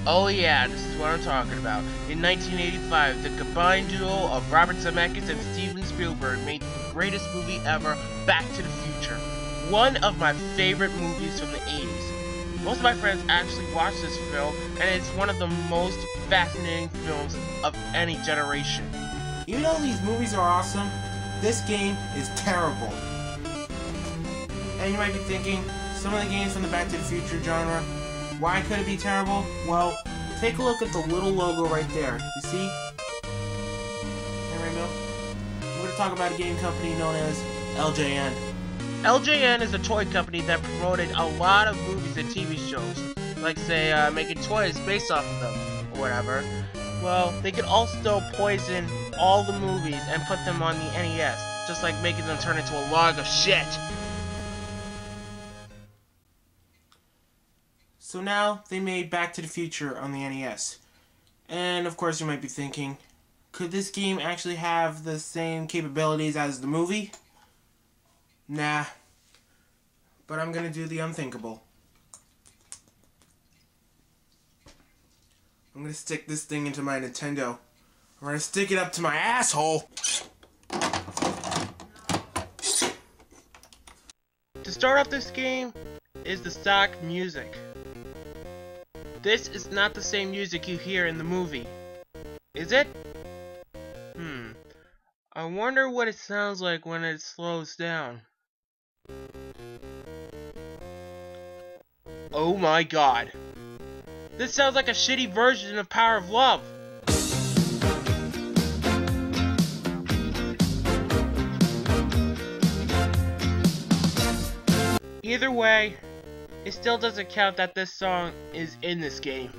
Oh yeah, this is what I'm talking about. In 1985, the combined duo of Robert Zemeckis and Steven Spielberg made the greatest movie ever, Back to the Future. One of my favorite movies from the 80s. Most of my friends actually watched this film, and it's one of the most fascinating films of any generation. Even though these movies are awesome, this game is terrible. And you might be thinking, some of the games from the Back to the Future genre, why could it be terrible? Well, take a look at the little logo right there. You see? Hey, Rainbow? We're going to talk about a game company known as LJN. LJN is a toy company that promoted a lot of movies and TV shows, like say making toys based off of them, or whatever. Well, they could also poison all the movies and put them on the NES, just like making them turn into a log of shit. So now, they made Back to the Future on the NES. And of course you might be thinking, could this game actually have the same capabilities as the movie? Nah. But I'm gonna do the unthinkable. I'm gonna stick this thing into my Nintendo. I'm gonna stick it up to my asshole! To start off this game is the stock music. This is not the same music you hear in the movie. Is it? I wonder what it sounds like when it slows down. Oh my god. This sounds like a shitty version of Power of Love. Either way, it still doesn't count that this song is in this game.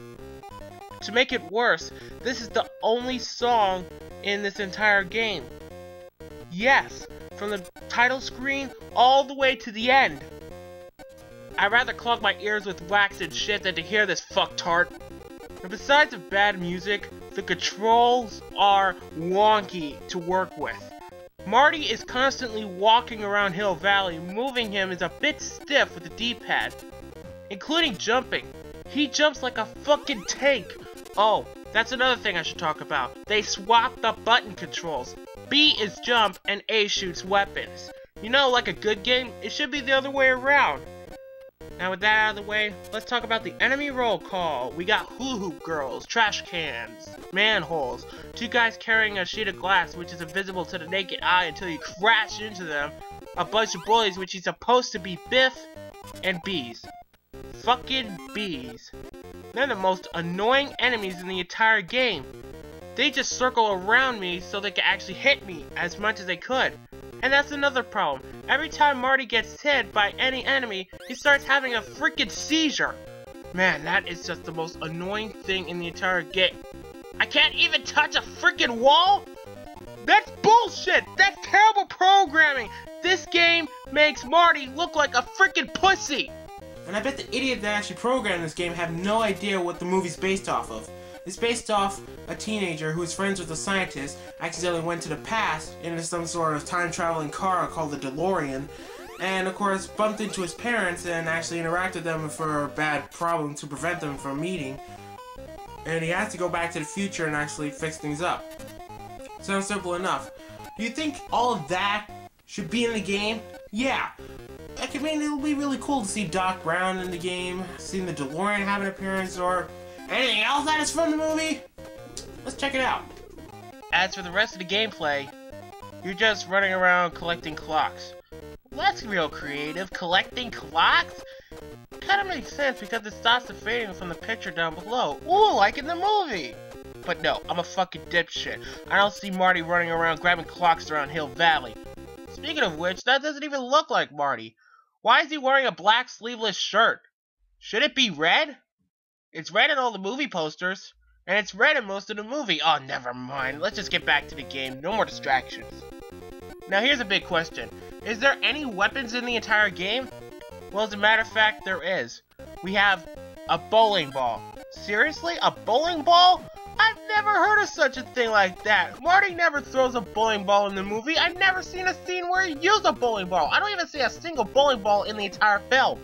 To make it worse, this is the only song in this entire game. Yes, from the title screen all the way to the end. I'd rather clog my ears with wax and shit than to hear this fucktard. And besides the bad music, the controls are wonky to work with. Marty is constantly walking around Hill Valley. Moving him is a bit stiff with the D-pad, including jumping. He jumps like a fucking tank. Oh, that's another thing I should talk about. They swapped the button controls. B is jump and A shoots weapons. You know, like a good game, it should be the other way around. Now with that out of the way, let's talk about the enemy roll call. We got hula hoop girls, trash cans, manholes, two guys carrying a sheet of glass which is invisible to the naked eye until you crash into them, a bunch of bullies which is supposed to be Biff, and bees. Fucking bees. They're the most annoying enemies in the entire game. They just circle around me so they can actually hit me as much as they could. And that's another problem. Every time Marty gets hit by any enemy, he starts having a freaking seizure. Man, that is just the most annoying thing in the entire game. I can't even touch a freaking wall? That's bullshit! That's terrible programming! This game makes Marty look like a freaking pussy! And I bet the idiot that actually programmed this game have no idea what the movie's based off of. It's based off a teenager who is friends with a scientist, accidentally went to the past in some sort of time-traveling car called the DeLorean, and of course bumped into his parents and actually interacted with them for a bad problem to prevent them from meeting. And he has to go back to the future and actually fix things up. Sounds simple enough. Do you think all of that should be in the game? Yeah. I mean, it'll be really cool to see Doc Brown in the game, seeing the DeLorean have an appearance, or anything else that is from the movie? Let's check it out. As for the rest of the gameplay, you're just running around collecting clocks. Well, that's real creative. Collecting clocks? Kinda makes sense because it stops the fading from the picture down below. Ooh, like in the movie! But no, I'm a fucking dipshit. I don't see Marty running around grabbing clocks around Hill Valley. Speaking of which, that doesn't even look like Marty. Why is he wearing a black sleeveless shirt? Should it be red? It's red in all the movie posters, and it's red in most of the movie. Oh, never mind. Let's just get back to the game. No more distractions. Now here's a big question. Is there any weapons in the entire game? Well, as a matter of fact, there is. We have a bowling ball. Seriously? A bowling ball? I've never heard of such a thing like that. Marty never throws a bowling ball in the movie. I've never seen a scene where he used a bowling ball. I don't even see a single bowling ball in the entire film.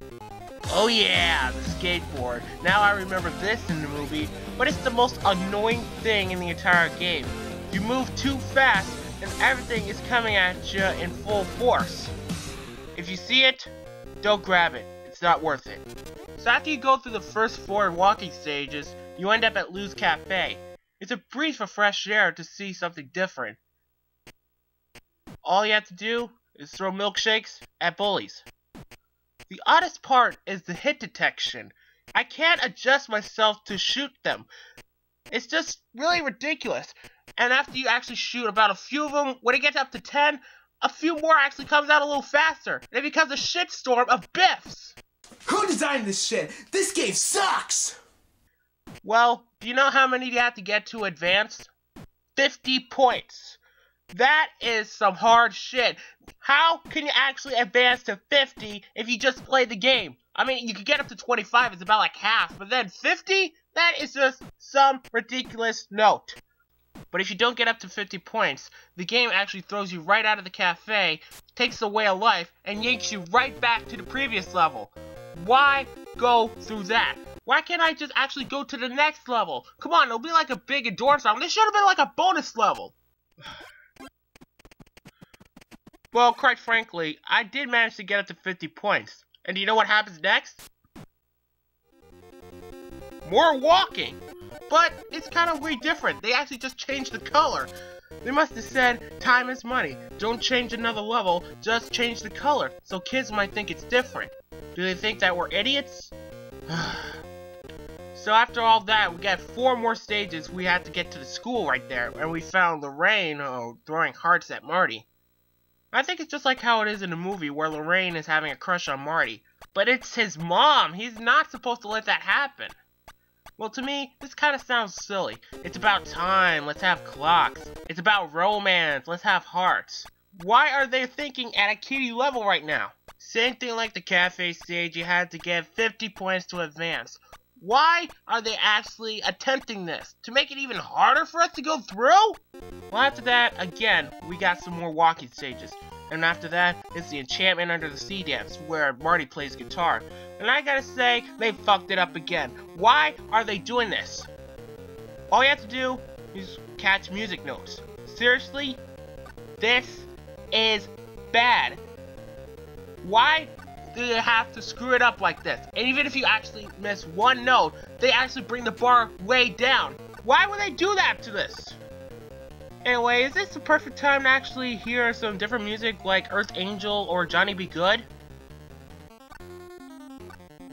Oh yeah, the skateboard. Now I remember this in the movie, but it's the most annoying thing in the entire game. You move too fast and everything is coming at you in full force. If you see it, don't grab it. It's not worth it. So after you go through the first 4 walking stages, you end up at Lou's Cafe. It's a breeze of fresh air to see something different. All you have to do is throw milkshakes at bullies. The oddest part is the hit detection. I can't adjust myself to shoot them. It's just really ridiculous. And after you actually shoot about a few of them, when it gets up to 10, a few more actually comes out a little faster. And it becomes a shitstorm of biffs. Who designed this shit? This game sucks! Well, do you know how many you have to get to advance? 50 points. That is some hard shit. How can you actually advance to 50 if you just play the game? I mean, you could get up to 25, it's about like half, but then 50? That is just some ridiculous note. But if you don't get up to 50 points, the game actually throws you right out of the cafe, takes away a life, and yanks you right back to the previous level. Why go through that? Why can't I just actually go to the next level? Come on, it'll be like a big endurance round. This should have been like a bonus level. Well, quite frankly, I did manage to get up to 50 points. And do you know what happens next? More walking! But it's kind of way different. They actually just changed the color. They must have said, time is money. Don't change another level, just change the color. So kids might think it's different. Do they think that we're idiots? So after all that, we got 4 more stages we had to get to the school right there. And we found Lorraine throwing hearts at Marty. I think it's just like how it is in the movie where Lorraine is having a crush on Marty. But it's his mom. He's not supposed to let that happen. Well, to me, this kind of sounds silly. It's about time. Let's have clocks. It's about romance. Let's have hearts. Why are they thinking at a kiddie level right now? Same thing like the cafe stage. You had to get 50 points to advance. Why are they actually attempting this? To make it even harder for us to go through? Well, after that, again, we got some more walking stages. And after that, it's the Enchantment Under the Sea dance, where Marty plays guitar. And I gotta say, they fucked it up again. Why are they doing this? All you have to do is catch music notes. Seriously? This is bad. Why do they have to screw it up like this? And even if you actually miss one note, they actually bring the bar way down. Why would they do that to this? Anyway, is this the perfect time to actually hear some different music like Earth Angel or Johnny Be Good?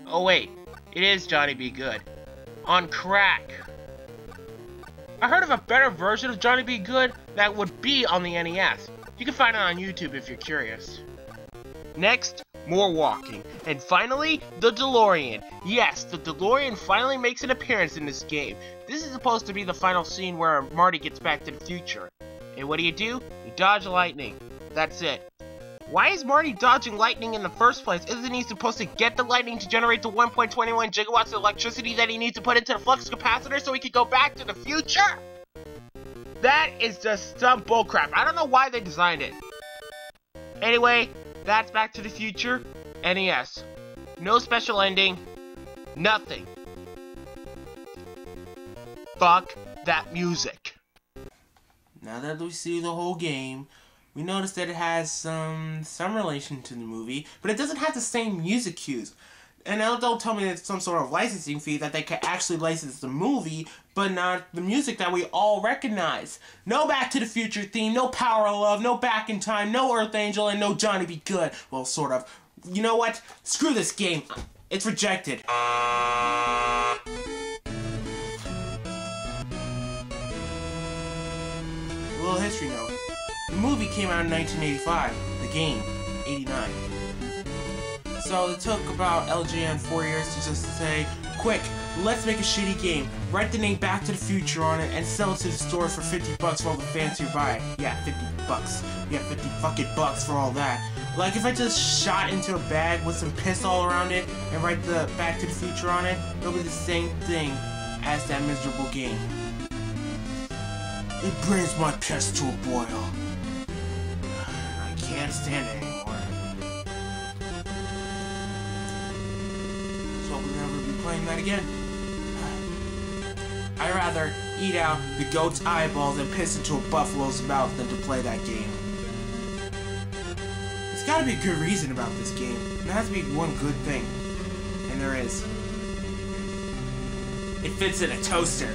Oh wait, it is Johnny Be Good. On crack. I heard of a better version of Johnny Be Good that would be on the NES. You can find it on YouTube if you're curious. Next, more walking. And finally, the DeLorean. Yes, the DeLorean finally makes an appearance in this game. This is supposed to be the final scene where Marty gets back to the future. And what do? You dodge lightning. That's it. Why is Marty dodging lightning in the first place? Isn't he supposed to get the lightning to generate the 1.21 gigawatts of electricity that he needs to put into the flux capacitor so he can go back to the future? That is just some bullcrap. I don't know why they designed it. Anyway, that's Back to the Future, NES. No special ending, nothing. Fuck that music. Now that we see the whole game, we notice that it has some relation to the movie, but it doesn't have the same music cues. And now don't tell me it's some sort of licensing fee that they can actually license the movie, but not the music that we all recognize. No Back to the Future theme, no Power of Love, no Back in Time, no Earth Angel, and no Johnny Be Good. Well, sort of. You know what? Screw this game. It's rejected. A little history note. The movie came out in 1985. The game, 89. So it took about LJN 4 years to just say, quick, let's make a shitty game. Write the name Back to the Future on it and sell it to the store for 50 bucks for all the fans who buy it. Yeah, 50 bucks. Yeah, 50 fucking bucks for all that. Like if I just shot into a bag with some piss all around it and write the Back to the Future on it, it'll be the same thing as that miserable game. It brings my piss to a boil. I can't stand it anymore. probably never be playing that again. I'd rather eat out the goat's eyeballs and piss into a buffalo's mouth than to play that game. There's gotta be a good reason about this game. There has to be one good thing. And there is. It fits in a toaster.